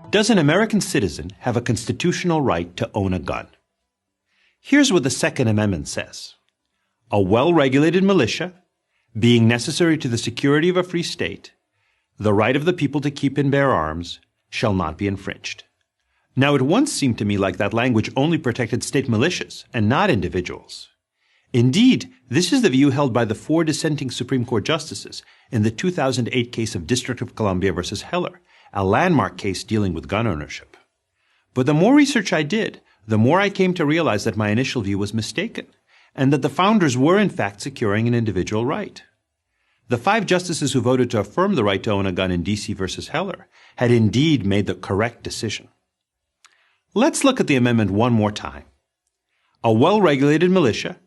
Does an American citizen have a constitutional right to own a gun? Here's what the Second Amendment says. A well-regulated militia, being necessary to the security of a free state, the right of the people to keep and bear arms, shall not be infringed. Now, it once seemed to me like that language only protected state militias and not individuals. Indeed, this is the view held by the 4 dissenting Supreme Court justices in the 2008 case of District of Columbia versus Heller, a landmark case dealing with gun ownership. But the more research I did, the more I came to realize that my initial view was mistaken, and that the founders were in fact securing an individual right. The 5 justices who voted to affirm the right to own a gun in D.C. versus Heller had indeed made the correct decision. Let's look at the amendment one more time. A well-regulated militia,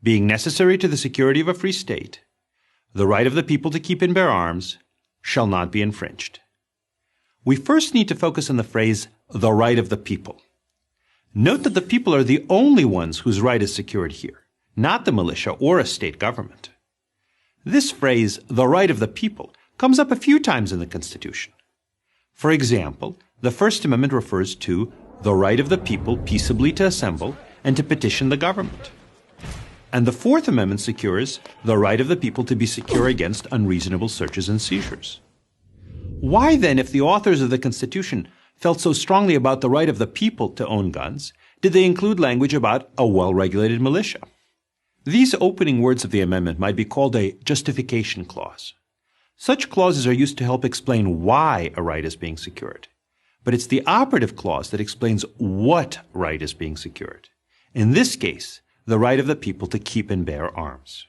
being necessary to the security of a free state, the right of the people to keep and bear arms, shall not be infringed. We first need to focus on the phrase, the right of the people. Note that the people are the only ones whose right is secured here, not the militia or a state government. This phrase, the right of the people, comes up a few times in the Constitution. For example, the First Amendment refers to the right of the people peaceably to assemble and to petition the government. And the Fourth Amendment secures the right of the people to be secure against unreasonable searches and seizures. Why then, if the authors of the Constitution felt so strongly about the right of the people to own guns, did they include language about a well-regulated militia? These opening words of the amendment might be called a justification clause. Such clauses are used to help explain why a right is being secured. But it's the operative clause that explains what right is being secured. In this case, the right of the people to keep and bear arms.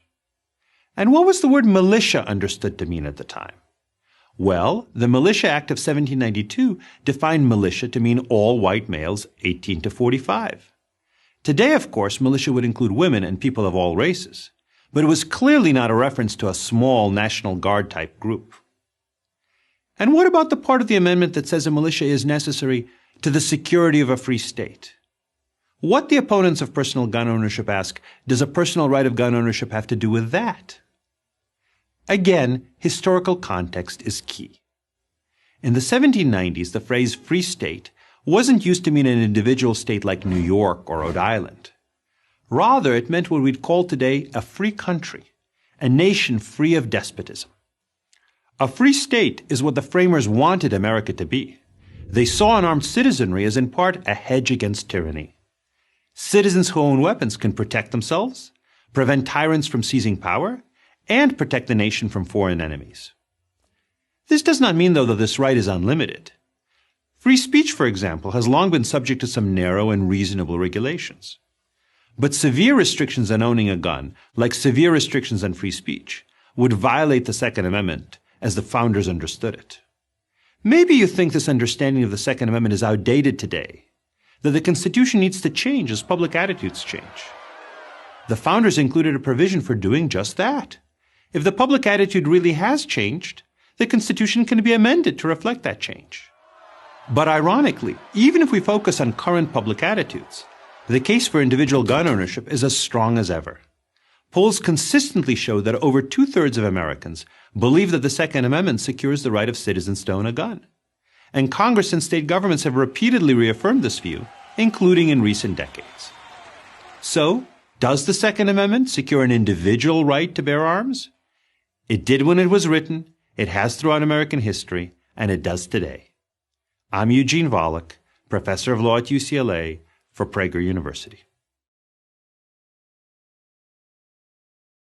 And what was the word militia understood to mean at the time? Well, the Militia Act of 1792 defined militia to mean all white males 18 to 45. Today, of course, militia would include women and people of all races, but it was clearly not a reference to a small National Guard type group. And what about the part of the amendment that says a militia is necessary to the security of a free state? What the opponents of personal gun ownership ask, does a personal right of gun ownership have to do with that? Again, historical context is key. In the 1790s, the phrase free state wasn't used to mean an individual state like New York or Rhode Island. Rather, it meant what we'd call today a free country, a nation free of despotism. A free state is what the framers wanted America to be. They saw an armed citizenry as in part a hedge against tyranny. Citizens who own weapons can protect themselves, prevent tyrants from seizing power, and protect the nation from foreign enemies. This does not mean, though, that this right is unlimited. Free speech, for example, has long been subject to some narrow and reasonable regulations. But severe restrictions on owning a gun, like severe restrictions on free speech, would violate the Second Amendment as the founders understood it. Maybe you think this understanding of the Second Amendment is outdated today, that the Constitution needs to change as public attitudes change. The founders included a provision for doing just that. If the public attitude really has changed, the Constitution can be amended to reflect that change. But ironically, even if we focus on current public attitudes, the case for individual gun ownership is as strong as ever. Polls consistently show that over 2/3 of Americans believe that the Second Amendment secures the right of citizens to own a gun. And Congress and state governments have repeatedly reaffirmed this view, including in recent decades. So, does the Second Amendment secure an individual right to bear arms? It did when it was written, it has throughout American history, and it does today. I'm Eugene Volokh, professor of law at UCLA for Prager University.